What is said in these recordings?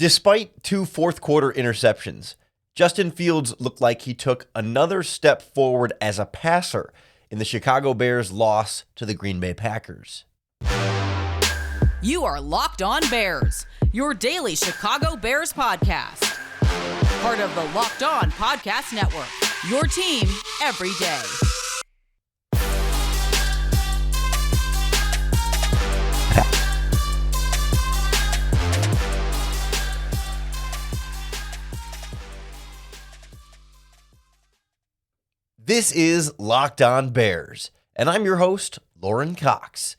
Despite two fourth-quarter interceptions, Justin Fields looked like he took another step forward as a passer in the Chicago Bears' loss to the Green Bay Packers. You are Locked On Bears, your daily Chicago Bears podcast. Part of the Locked On Podcast Network, your team every day. This is Locked On Bears, and I'm your host, Lorin Cox.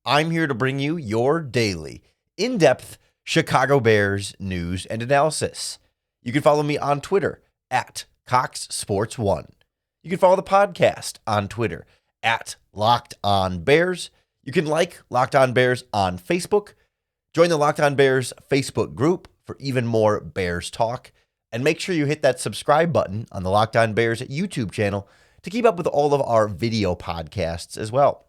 I'm here to bring you your daily, in-depth Chicago Bears news and analysis. You can follow me on Twitter at CoxSports1. You can follow the podcast on Twitter at Locked On Bears. You can like Locked On Bears on Facebook. Join the Locked On Bears Facebook group for even more Bears talk. And make sure you hit that subscribe button on the Locked On Bears YouTube channel to keep up with all of our video podcasts as well.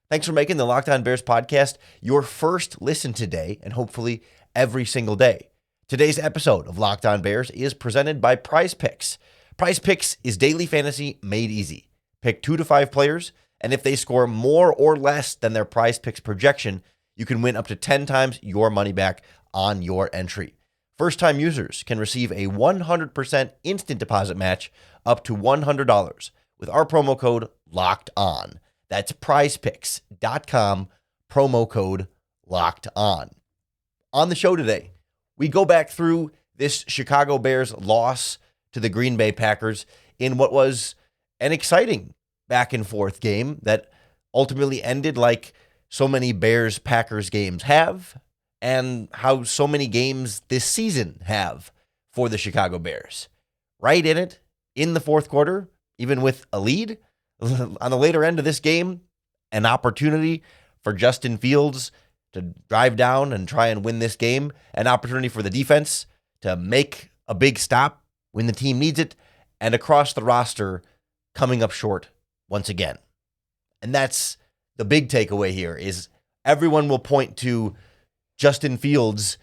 Thanks for making the Locked On Bears podcast your first listen today and hopefully every single day. Today's episode of Locked On Bears is presented by PrizePicks. PrizePicks is daily fantasy made easy. Pick 2 to 5 players, and if they score more or less than their PrizePicks projection, you can win up to 10 times your money back on your entry. First-time users can receive a 100% instant deposit match up to $100 with our promo code LOCKEDON. That's prizepicks.com, promo code LOCKEDON. On the show today, we go back through this Chicago Bears loss to the Green Bay Packers in what was an exciting back-and-forth game that ultimately ended like so many Bears-Packers games have, and how so many games this season have for the Chicago Bears. Right in it, in the fourth quarter, even with a lead, on the later end of this game, an opportunity for Justin Fields to drive down and try and win this game, an opportunity for the defense to make a big stop when the team needs it, and across the roster, coming up short once again. And that's the big takeaway here, is everyone will point to Justin Fields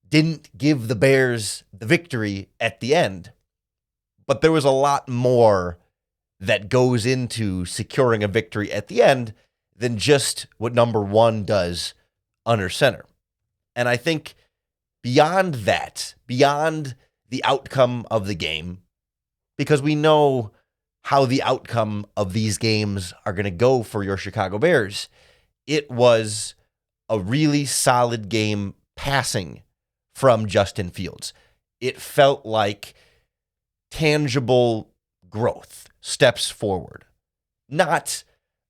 didn't give the Bears the victory at the end, but there was a lot more that goes into securing a victory at the end than just what number one does under center. And I think beyond that, beyond the outcome of the game, because we know how the outcome of these games are going to go for your Chicago Bears, it was a really solid game passing from Justin Fields. It felt like tangible growth, steps forward, not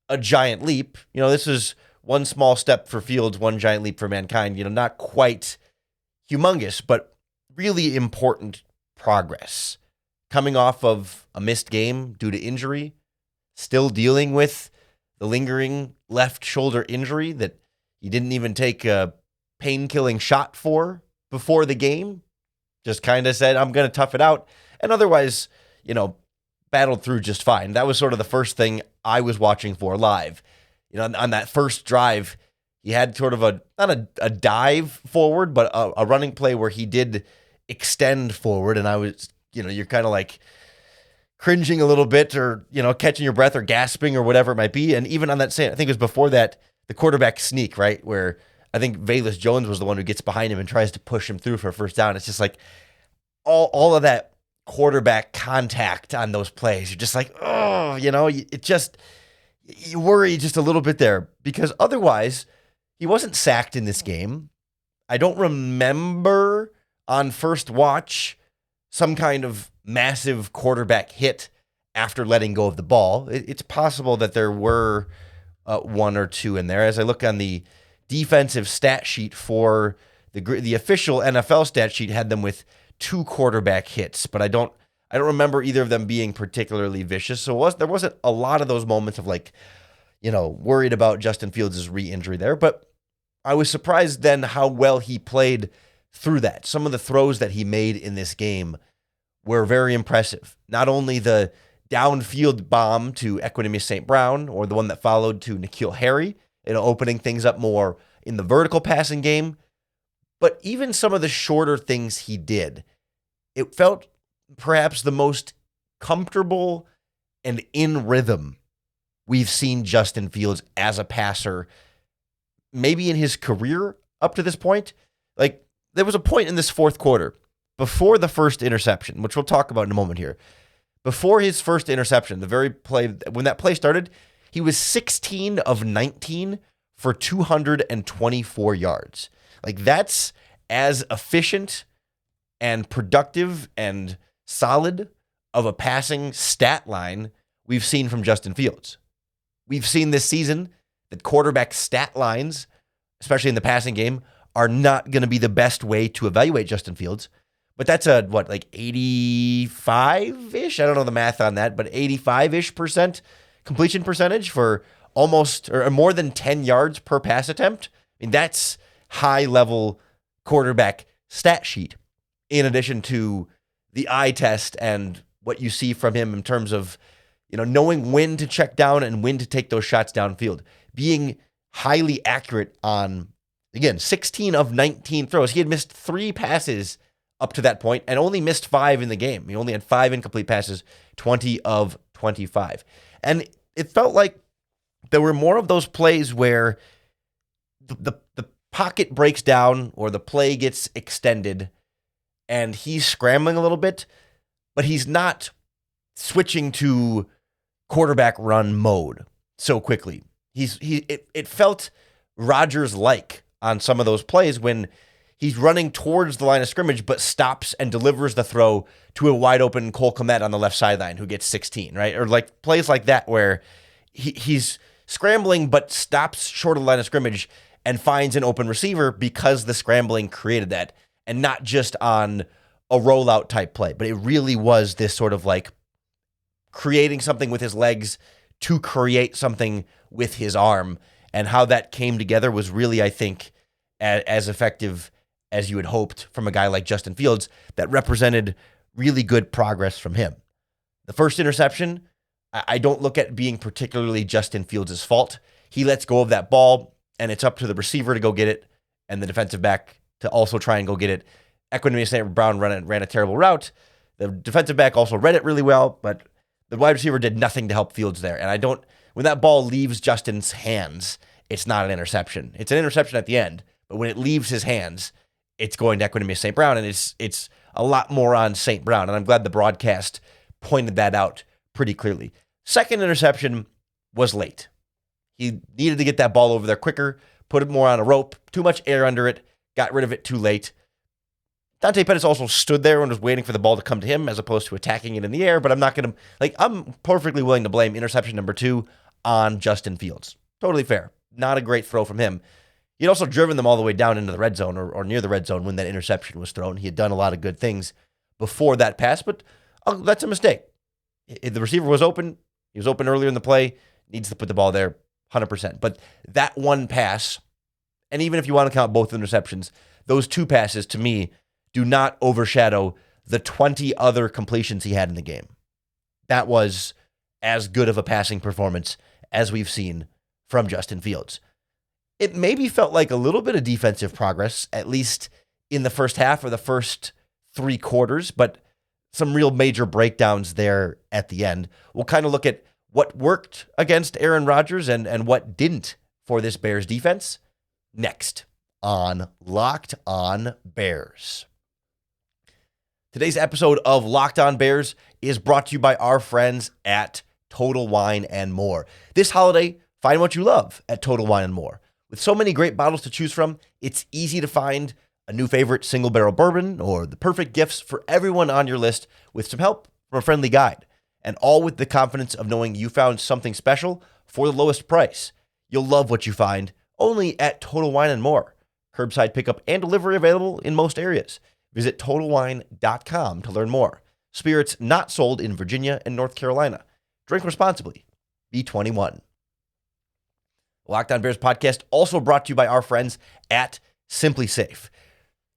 a giant leap. This is one small step for Fields, one giant leap for mankind. Not quite humongous, but really important progress. Coming off of a missed game due to injury, still dealing with the lingering left shoulder injury that he didn't even take a pain-killing shot for before the game. Just kind of said, I'm going to tough it out. And otherwise, battled through just fine. That was sort of the first thing I was watching for live. On that first drive, he had sort of not a dive forward, but a running play where he did extend forward. And I was, you're kind of like cringing a little bit, or, catching your breath or gasping or whatever it might be. And even on that same, I think it was before that, the quarterback sneak, right, where I think Velus Jones was the one who gets behind him and tries to push him through for a first down. It's just like all of that quarterback contact on those plays. You're just like, oh, you worry just a little bit there, because otherwise he wasn't sacked in this game. I don't remember on first watch some kind of massive quarterback hit after letting go of the ball. It's possible that there were one or two in there. As I look on the defensive stat sheet for the official NFL stat sheet, had them with 2 quarterback hits, but I don't remember either of them being particularly vicious. So there wasn't a lot of those moments of worried about Justin Fields' re-injury there. But I was surprised then how well he played through that. Some of the throws that he made in this game were very impressive. Not only the downfield bomb to Equanimeous St. Brown, or the one that followed to N'Keal Harry, opening things up more in the vertical passing game, But even some of the shorter things he did, it felt perhaps the most comfortable and in rhythm we've seen Justin Fields as a passer, maybe in his career up to this point. Like, there was a point in this fourth quarter before the first interception, which we'll talk about in a moment here. Before his first interception, the very play, when that play started, he was 16 of 19 for 224 yards. Like, that's as efficient and productive and solid of a passing stat line we've seen from Justin Fields. We've seen this season that quarterback stat lines, especially in the passing game, are not going to be the best way to evaluate Justin Fields. But that's a, 85-ish? I don't know the math on that, but 85-ish percent completion percentage for almost or more than 10 yards per pass attempt. I mean, that's high-level quarterback stat sheet, in addition to the eye test and what you see from him in terms of, knowing when to check down and when to take those shots downfield, being highly accurate on, again, 16 of 19 throws. He had missed 3 passes up to that point and only missed 5 in the game. He only had 5 incomplete passes, 20 of 25. And it felt like there were more of those plays where the pocket breaks down or the play gets extended and he's scrambling a little bit, but he's not switching to quarterback run mode so quickly. It felt Rodgers-like on some of those plays when he's running towards the line of scrimmage, but stops and delivers the throw to a wide open Cole Kmet on the left sideline who gets 16, right? Or like plays like that where he's scrambling, but stops short of the line of scrimmage and finds an open receiver because the scrambling created that, and not just on a rollout type play. But it really was this sort of like creating something with his legs to create something with his arm, and how that came together was really, I think, as effective as you had hoped from a guy like Justin Fields that represented really good progress from him. The first interception, I don't look at being particularly Justin Fields' fault. He lets go of that ball, and it's up to the receiver to go get it and the defensive back to also try and go get it. Equanimeous St. Brown ran a terrible route. The defensive back also read it really well, but the wide receiver did nothing to help Fields there. And when that ball leaves Justin's hands, it's not an interception. It's an interception at the end, but when it leaves his hands, it's going to Equanimeous St. Brown, and it's a lot more on St. Brown, and I'm glad the broadcast pointed that out pretty clearly. Second interception was late. He needed to get that ball over there quicker, put it more on a rope, too much air under it, got rid of it too late. Dante Pettis also stood there and was waiting for the ball to come to him as opposed to attacking it in the air, but I'm perfectly willing to blame interception number 2 on Justin Fields. Totally fair. Not a great throw from him. He'd also driven them all the way down into the red zone or near the red zone when that interception was thrown. He had done a lot of good things before that pass, but that's a mistake. The receiver was open. He was open earlier in the play. Needs to put the ball there 100%. But that one pass, and even if you want to count both interceptions, those 2 passes to me do not overshadow the 20 other completions he had in the game. That was as good of a passing performance as we've seen from Justin Fields. It maybe felt like a little bit of defensive progress, at least in the first half or the first 3 quarters, but some real major breakdowns there at the end. We'll kind of look at what worked against Aaron Rodgers and what didn't for this Bears defense next on Locked On Bears. Today's episode of Locked On Bears is brought to you by our friends at Total Wine & More. This holiday, find what you love at Total Wine & More. With so many great bottles to choose from, it's easy to find a new favorite single barrel bourbon or the perfect gifts for everyone on your list with some help from a friendly guide. And all with the confidence of knowing you found something special for the lowest price. You'll love what you find only at Total Wine & More. Curbside pickup and delivery available in most areas. Visit TotalWine.com to learn more. Spirits not sold in Virginia and North Carolina. Drink responsibly. Be 21. Locked On Bears podcast also brought to you by our friends at SimpliSafe.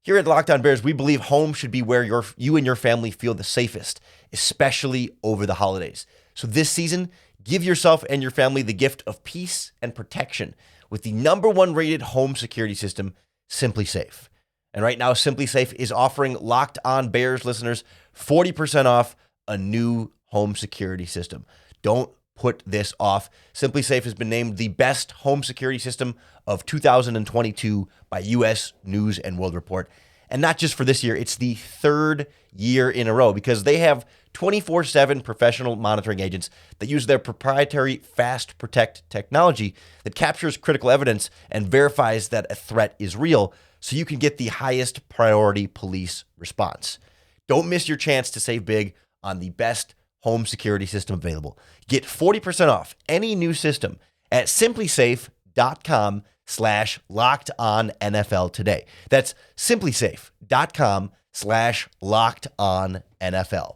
Here at Locked On Bears, we believe home should be where you and your family feel the safest, especially over the holidays. So this season, give yourself and your family the gift of peace and protection with the #1 rated home security system, SimpliSafe. And right now, SimpliSafe is offering Locked On Bears listeners 40% off a new home security system. Don't put this off. SimpliSafe has been named the best home security system of 2022 by U.S. News and World Report. And not just for this year, it's the third year in a row because they have 24/7 professional monitoring agents that use their proprietary Fast Protect technology that captures critical evidence and verifies that a threat is real so you can get the highest priority police response. Don't miss your chance to save big on the best home security system available. Get 40% off any new system at simplysafe.com/LockedOnNFL today. That's simplysafe.com/LockedOnNFL.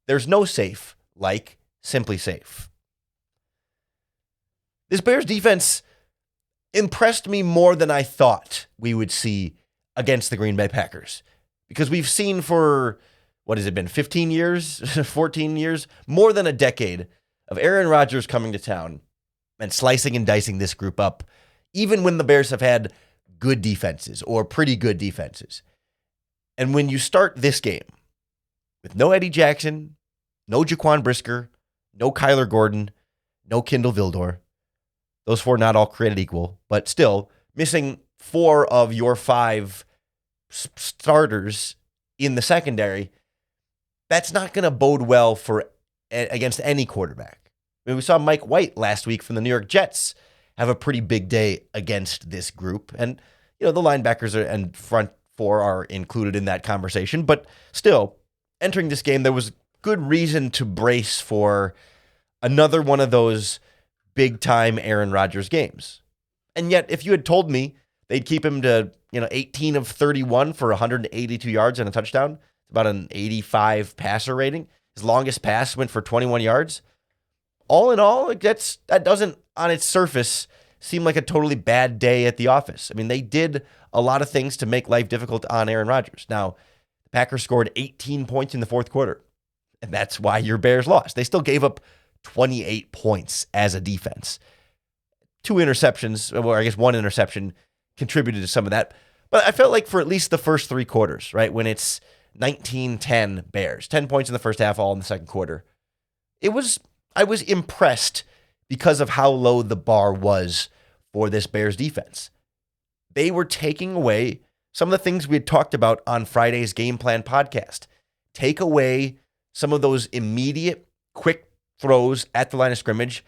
There's no safe like SimpliSafe. This Bears defense impressed me more than I thought we would see against the Green Bay Packers because we've seen for, what has it been, 15 years, 14 years, more than a decade of Aaron Rodgers coming to town and slicing and dicing this group up, even when the Bears have had good defenses or pretty good defenses. And when you start this game with no Eddie Jackson, no Jaquan Brisker, no Kyler Gordon, no Kindle Vildor, those four not all created equal, but still missing 4 of your 5 starters in the secondary, that's not going to bode well for against any quarterback. I mean, we saw Mike White last week from the New York Jets have a pretty big day against this group. And, the linebackers and front 4 are included in that conversation. But still, entering this game, there was good reason to brace for another one of those big-time Aaron Rodgers games. And yet, if you had told me they'd keep him to 18 of 31 for 182 yards and a touchdown, about an 85 passer rating, his longest pass went for 21 yards. All in all, that doesn't, on its surface, seem like a totally bad day at the office. I mean, they did a lot of things to make life difficult on Aaron Rodgers. Now, the Packers scored 18 points in the fourth quarter, and that's why your Bears lost. They still gave up 28 points as a defense. 2 interceptions, or I guess 1 interception, contributed to some of that. But I felt like for at least the first 3 quarters, right, when it's 19-10 Bears, 10 points in the first half, all in the second quarter, I was impressed because of how low the bar was for this Bears defense. They were taking away some of the things we had talked about on Friday's Game Plan podcast. Take away some of those immediate, quick throws at the line of scrimmage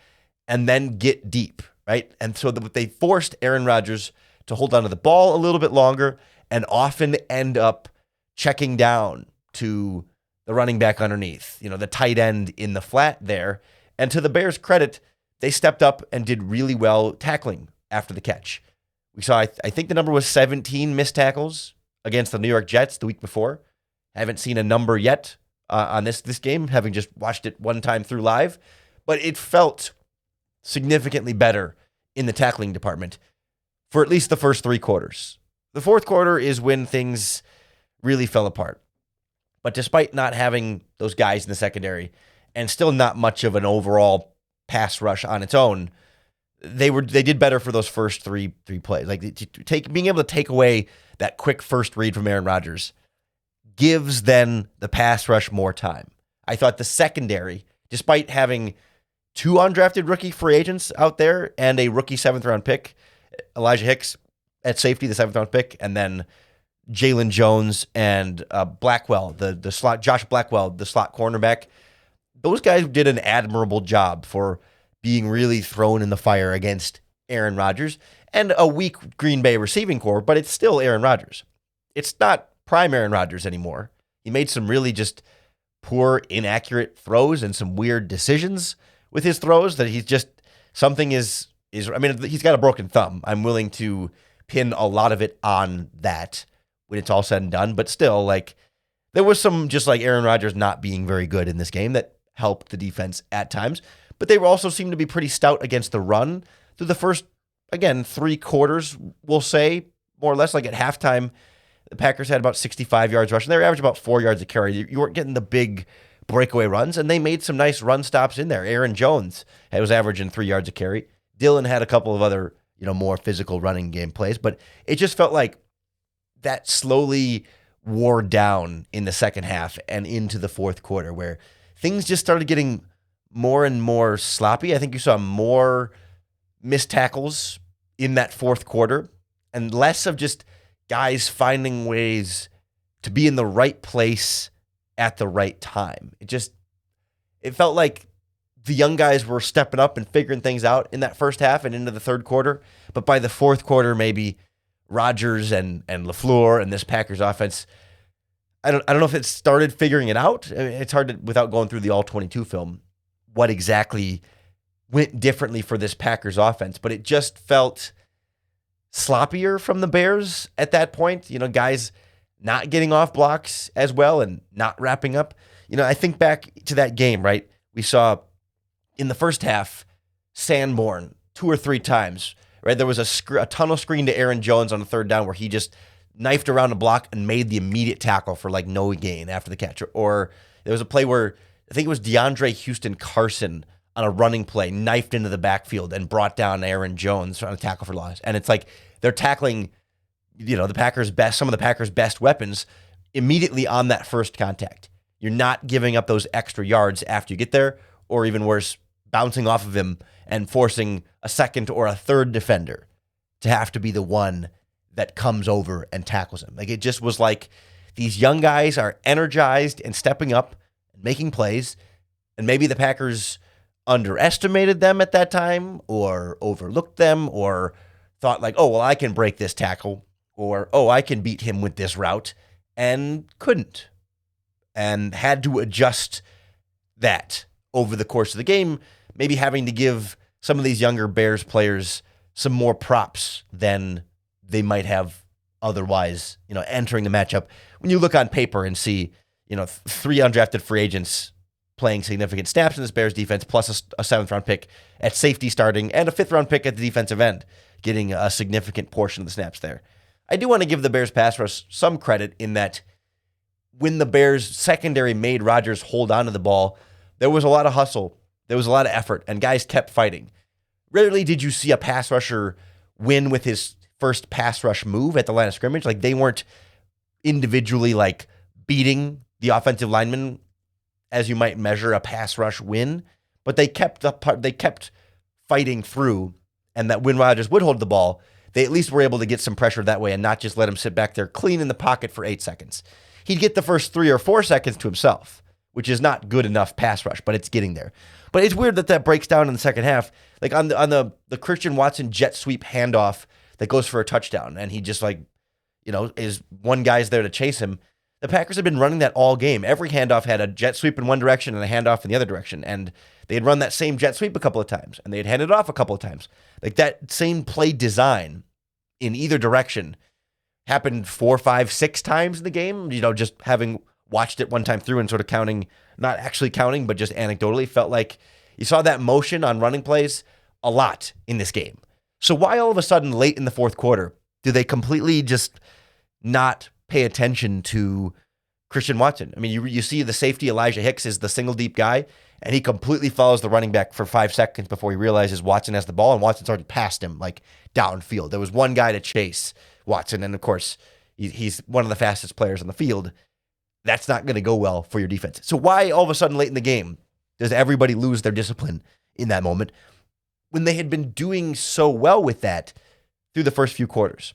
and then get deep, right? And so they forced Aaron Rodgers to hold on to the ball a little bit longer and often end up checking down to the running back underneath, the tight end in the flat there. And to the Bears' credit, they stepped up and did really well tackling after the catch. We saw, I think the number was 17 missed tackles against the New York Jets the week before. Haven't seen a number yet on this game, having just watched it one time through live. But it felt significantly better in the tackling department for at least the first 3 quarters. The fourth quarter is when things really fell apart. But despite not having those guys in the secondary and still not much of an overall pass rush on its own, they did better for those first three plays. Like being able to take away that quick first read from Aaron Rodgers gives then the pass rush more time. I thought the secondary, despite having 2 undrafted rookie free agents out there and a rookie 7th-round pick, Elijah Hicks at safety, the 7th-round pick, and then Jalen Jones and Blackwell, the slot, Josh Blackwell, the slot cornerback. Those guys did an admirable job for being really thrown in the fire against Aaron Rodgers and a weak Green Bay receiving core, but it's still Aaron Rodgers. It's not prime Aaron Rodgers anymore. He made some really just poor, inaccurate throws and some weird decisions with his throws that he's just, something is, I mean, he's got a broken thumb. I'm willing to pin a lot of it on that when it's all said and done, but still, like, there was some just like Aaron Rodgers not being very good in this game that helped the defense at times, but they also seemed to be pretty stout against the run through the first, again, 3 quarters, we'll say, more or less. Like at halftime, the Packers had about 65 yards rushing. They were averaging about 4 yards a carry. You weren't getting the big breakaway runs, and they made some nice run stops in there. Aaron Jones was averaging 3 yards a carry. Dillon had a couple of other, more physical running game plays, but it just felt like that slowly wore down in the second half and into the fourth quarter, where things just started getting more and more sloppy. I think you saw more missed tackles in that fourth quarter and less of just guys finding ways to be in the right place at the right time. It felt like the young guys were stepping up and figuring things out in that first half and into the third quarter. But by the fourth quarter, maybe Rodgers and LaFleur and this Packers offense, I don't know if it started figuring it out. I mean, it's hard to, without going through the All-22 film, what exactly went differently for this Packers offense. But it just felt sloppier from the Bears at that point. Guys not getting off blocks as well and not wrapping up. I think back to that game, right? We saw in the first half, Sanborn 2 or 3 times, right? There was a tunnel screen to Aaron Jones on the third down where he just knifed around a block and made the immediate tackle for like no gain after the catch. Or there was a play where I think it was DeAndre Houston Carson on a running play, knifed into the backfield and brought down Aaron Jones on a tackle for loss. And it's like they're tackling, the Packers' some of the Packers' best weapons immediately on that first contact. You're not giving up those extra yards after you get there, or even worse, bouncing off of him and forcing a second or a third defender to have to be the one that comes over and tackles him. Like, it just was like these young guys are energized and stepping up and making plays, and maybe the Packers underestimated them at that time or overlooked them or thought like, oh, well, I can break this tackle, or, oh, I can beat him with this route, and couldn't, and had to adjust that over the course of the game, maybe having to give some of these younger Bears players some more props than they might have otherwise, entering the matchup. When you look on paper and see, 3 undrafted free agents playing significant snaps in this Bears defense, plus a 7th-round pick at safety starting and a 5th-round pick at the defensive end, getting a significant portion of the snaps there. I do want to give the Bears pass rush some credit in that when the Bears secondary made Rodgers hold on to the ball, there was a lot of hustle. There was a lot of effort, and guys kept fighting. Rarely did you see a pass rusher win with his first pass rush move at the line of scrimmage. Like, they weren't individually like beating the offensive linemen as you might measure a pass rush win, but they kept fighting through, and that when Rodgers would hold the ball, they at least were able to get some pressure that way and not just let him sit back there clean in the pocket for 8 seconds. He'd get the first 3 or 4 seconds to himself, which is not good enough pass rush, but it's getting there. But it's weird that breaks down in the second half. Like on the Christian Watson jet sweep handoff that goes for a touchdown, and he just is one guy's there to chase him. The Packers have been running that all game. Every handoff had a jet sweep in one direction and a handoff in the other direction, and they had run that same jet sweep a couple of times, and they had handed it off a couple of times. Like, that same play design in either direction happened 4, 5, 6 times in the game. Just having watched it one time through and sort of counting, not actually counting, but just anecdotally, felt like you saw that motion on running plays a lot in this game. So why all of a sudden late in the fourth quarter do they completely just not pay attention to Christian Watson? I mean, you see the safety, Elijah Hicks, is the single deep guy, and he completely follows the running back for 5 seconds before he realizes Watson has the ball, and Watson's already passed him, like, downfield. There was one guy to chase Watson, and of course, he's one of the fastest players on the field. That's not going to go well for your defense. So why all of a sudden late in the game does everybody lose their discipline in that moment when they had been doing so well with that through the first few quarters?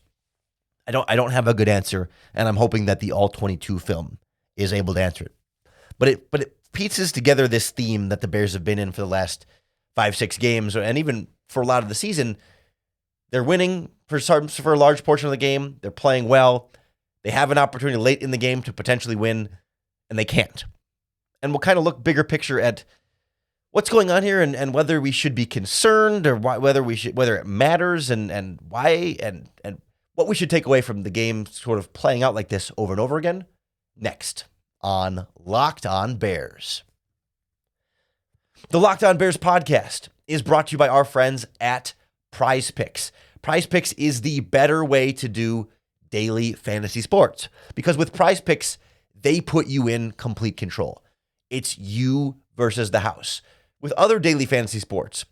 I don't have a good answer, and I'm hoping that the All-22 film is able to answer it. But it pieces together this theme that the Bears have been in for the last 5-6 games, and even for a lot of the season. They're winning for a large portion of the game. They're playing well. They have an opportunity late in the game to potentially win, and they can't. And we'll kind of look bigger picture at what's going on here and whether we should be concerned or whether it matters and why and what we should take away from the game sort of playing out like this over and over again next on Locked On Bears. The Locked On Bears podcast is brought to you by our friends at PrizePicks. PrizePicks is the better way to do daily fantasy sports because with PrizePicks, they put you in complete control. It's you versus the house. With other daily fantasy sports,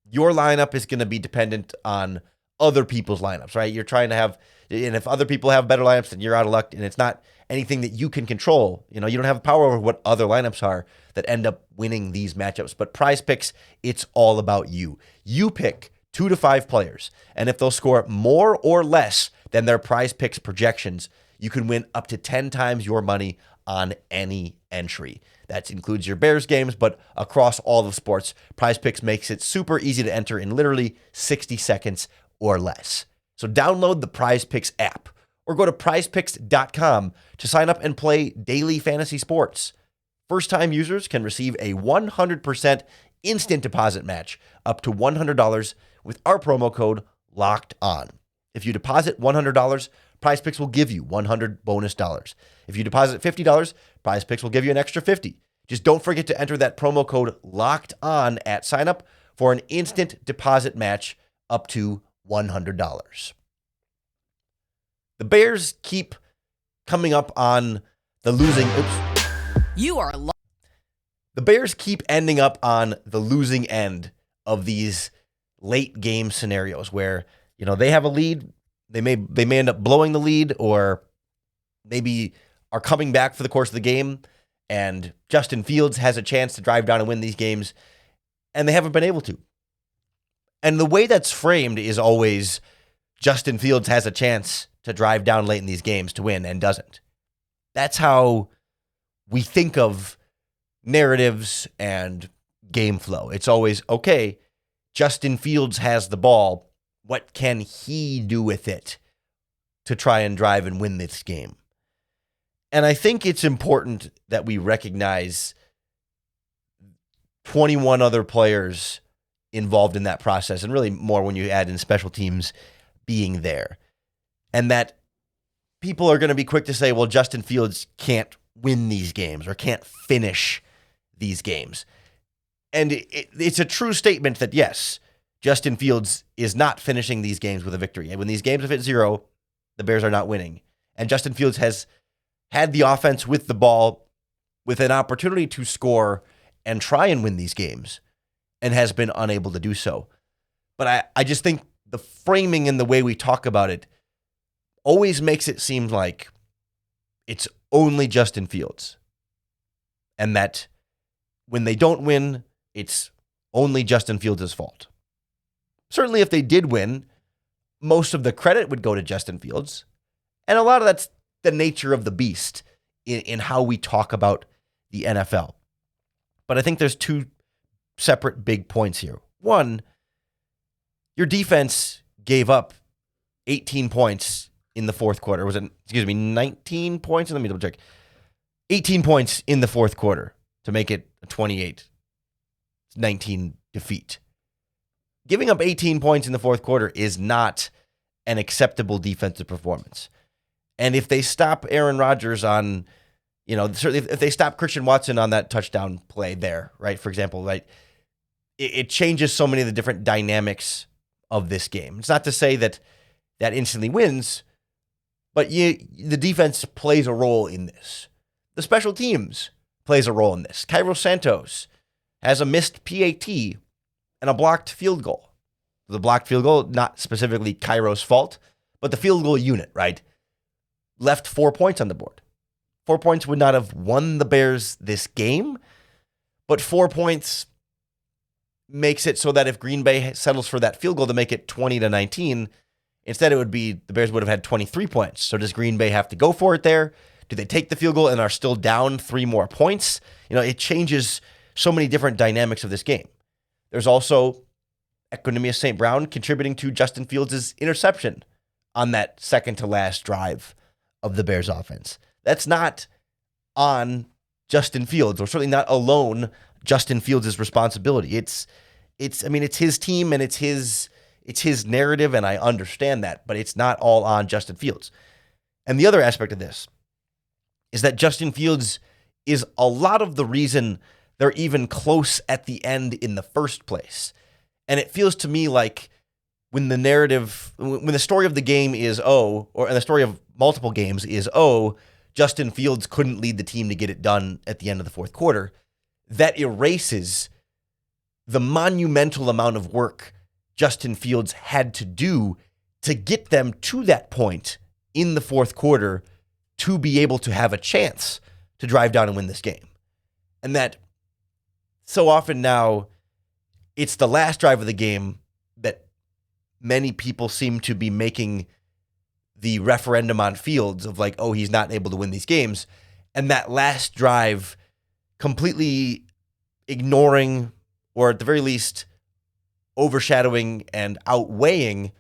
your lineup is going to be dependent on other people's lineups, right? You're trying to have And if other people have better lineups, then you're out of luck. And it's not anything that you can control. You don't have power over what other lineups are that end up winning these matchups. But PrizePicks, it's all about you. You pick 2 to 5 players, and if they'll score more or less than their PrizePicks projections, you can win up to 10 times your money on any entry. That includes your Bears games, but across all the sports, PrizePicks makes it super easy to enter in literally 60 seconds or less. So download the PrizePicks app or go to prizepicks.com to sign up and play daily fantasy sports. First-time users can receive a 100% instant deposit match up to $100 with our promo code LOCKEDON. If you deposit $100, PrizePicks will give you $100 bonus dollars. If you deposit $50, PrizePicks will give you an extra $50. Just don't forget to enter that promo code LOCKEDON at signup for an instant deposit match up to $100. The Bears keep coming up on the losing. The Bears keep ending up on the losing end of these late game scenarios where, they have a lead. They may end up blowing the lead, or maybe are coming back for the course of the game, and Justin Fields has a chance to drive down and win these games, and they haven't been able to. And the way that's framed is always Justin Fields has a chance to drive down late in these games to win and doesn't. That's how we think of narratives and game flow. It's always, okay, Justin Fields has the ball. What can he do with it to try and drive and win this game? And I think it's important that we recognize 21 other players involved in that process, and really more when you add in special teams being there. And that people are going to be quick to say, well, Justin Fields can't win these games or can't finish these games. And it's a true statement that, yes, Justin Fields is not finishing these games with a victory. And when these games have hit 0, the Bears are not winning. And Justin Fields has had the offense with the ball with an opportunity to score and try and win these games and has been unable to do so. But I just think the framing and the way we talk about it always makes it seem like it's only Justin Fields. And that when they don't win, it's only Justin Fields' fault. Certainly if they did win, most of the credit would go to Justin Fields. And a lot of that's the nature of the beast in how we talk about the NFL. But I think there's 2 separate big points here. One, your defense gave up 18 points in the fourth quarter. Was it, 19 points? Let me double check. 18 points in the fourth quarter to make it a 28-19 defeat. Giving up 18 points in the fourth quarter is not an acceptable defensive performance. And if they stop Aaron Rodgers on, certainly if they stop Christian Watson on that touchdown play there, right, for example, right, it changes so many of the different dynamics of this game. It's not to say that instantly wins, but the defense plays a role in this. The special teams plays a role in this. Cairo Santos has a missed PAT and a blocked field goal. The blocked field goal, not specifically Cairo's fault, but the field goal unit, right, left 4 points on the board. 4 points would not have won the Bears this game, but 4 points makes it so that if Green Bay settles for that field goal to make it 20-19, instead it would be the Bears would have had 23 points. So does Green Bay have to go for it there? Do they take the field goal and are still down 3 more points? It changes so many different dynamics of this game. There's also Equanimeous St. Brown contributing to Justin Fields' interception on that second to last drive of the Bears offense. That's not on Justin Fields, or certainly not alone Justin Fields' responsibility. It's his team and it's his narrative, and I understand that, but it's not all on Justin Fields. And the other aspect of this is that Justin Fields is a lot of the reason they're even close at the end in the first place. And it feels to me like when the story of the game is, and the story of multiple games is, Justin Fields couldn't lead the team to get it done at the end of the fourth quarter, that erases the monumental amount of work Justin Fields had to do to get them to that point in the fourth quarter to be able to have a chance to drive down and win this game. And that so often now it's the last drive of the game that many people seem to be making the referendum on Fields of like, oh, he's not able to win these games. And that last drive completely ignoring, or at the very least, overshadowing and outweighing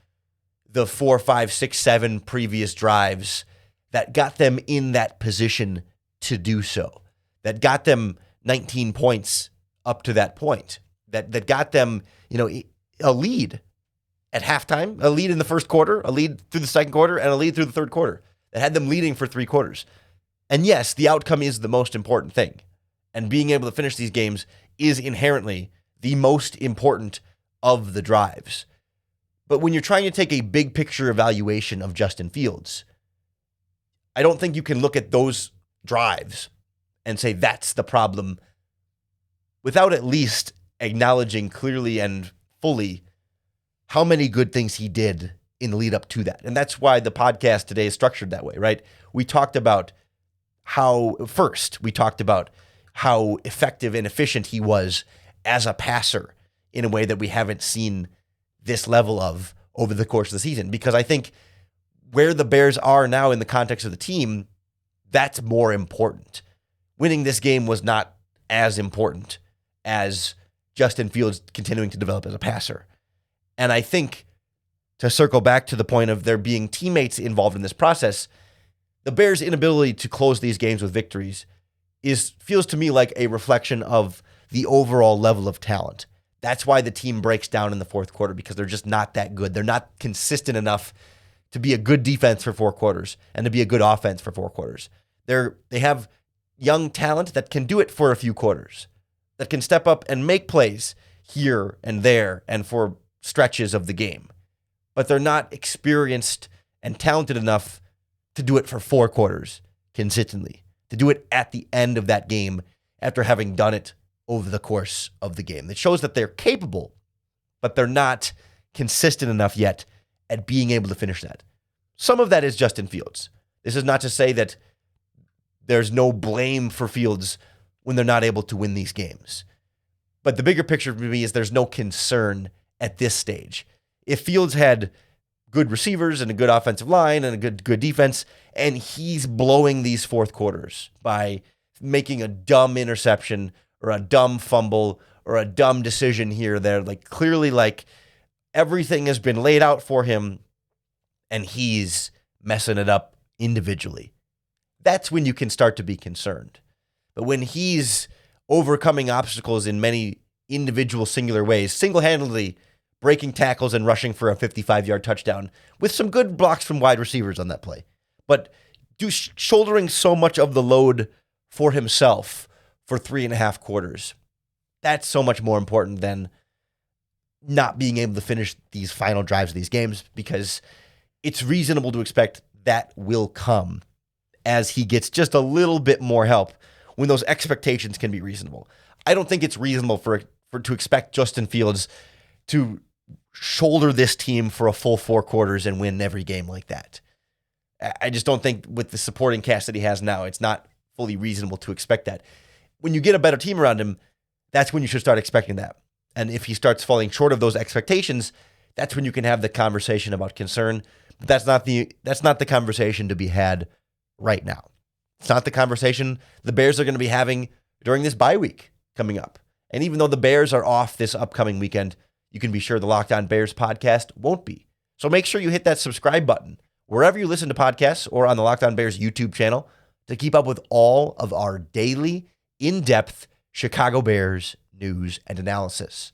the 4, 5, 6, 7 previous drives that got them in that position to do so, that got them 19 points up to that point, that got them, a lead at halftime, a lead in the first quarter, a lead through the second quarter, and a lead through the third quarter, that had them leading for 3 quarters. And yes, the outcome is the most important thing. And being able to finish these games is inherently the most important of the drives. But when you're trying to take a big picture evaluation of Justin Fields, I don't think you can look at those drives and say that's the problem without at least acknowledging clearly and fully how many good things he did in the lead up to that. And that's why the podcast today is structured that way, right? We talked about how effective and efficient he was as a passer in a way that we haven't seen this level of over the course of the season. Because I think where the Bears are now in the context of the team, that's more important. Winning this game was not as important as Justin Fields continuing to develop as a passer. And I think, to circle back to the point of there being teammates involved in this process, the Bears' inability to close these games with victories feels to me like a reflection of the overall level of talent. That's why the team breaks down in the fourth quarter, because they're just not that good. They're not consistent enough to be a good defense for 4 quarters and to be a good offense for 4 quarters. They have young talent that can do it for a few quarters, that can step up and make plays here and there and for stretches of the game. But they're not experienced and talented enough to do it for 4 quarters consistently, to do it at the end of that game after having done it over the course of the game. It shows that they're capable, but they're not consistent enough yet at being able to finish that. Some of that is Justin Fields. This is not to say that there's no blame for Fields when they're not able to win these games. But the bigger picture for me is there's no concern at this stage. If Fields had good receivers and a good offensive line and a good defense, and he's blowing these fourth quarters by making a dumb interception or a dumb fumble or a dumb decision here or there, like clearly like everything has been laid out for him and he's messing it up individually, that's when you can start to be concerned. But when he's overcoming obstacles in many individual singular ways, single-handedly breaking tackles and rushing for a 55-yard touchdown with some good blocks from wide receivers on that play, but shouldering so much of the load for himself for 3.5 quarters, that's so much more important than not being able to finish these final drives of these games, because it's reasonable to expect that will come as he gets just a little bit more help when those expectations can be reasonable. I don't think it's reasonable to expect Justin Fields to shoulder this team for a full 4 quarters and win every game like that. I just don't think with the supporting cast that he has now, it's not fully reasonable to expect that. When you get a better team around him, that's when you should start expecting that. And if he starts falling short of those expectations, that's when you can have the conversation about concern. But that's not the conversation to be had right now. It's not the conversation the Bears are going to be having during this bye week coming up. And even though the Bears are off this upcoming weekend, you can be sure the Locked On Bears podcast won't be. So make sure you hit that subscribe button wherever you listen to podcasts or on the Locked On Bears YouTube channel to keep up with all of our daily, in-depth Chicago Bears news and analysis.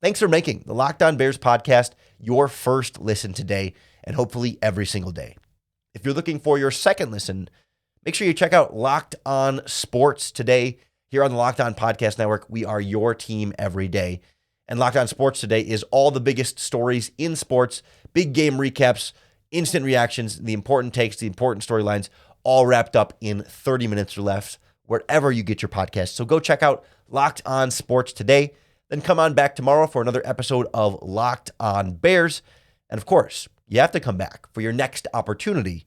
Thanks for making the Locked On Bears podcast your first listen today, and hopefully every single day. If you're looking for your second listen, make sure you check out Locked On Sports today. Here on the Locked On Podcast Network, we are your team every day. And Locked On Sports today is all the biggest stories in sports, big game recaps, instant reactions, the important takes, the important storylines, all wrapped up in 30 minutes or less, wherever you get your podcast. So go check out Locked On Sports today. Then come on back tomorrow for another episode of Locked On Bears. And of course, you have to come back for your next opportunity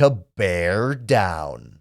to bear down.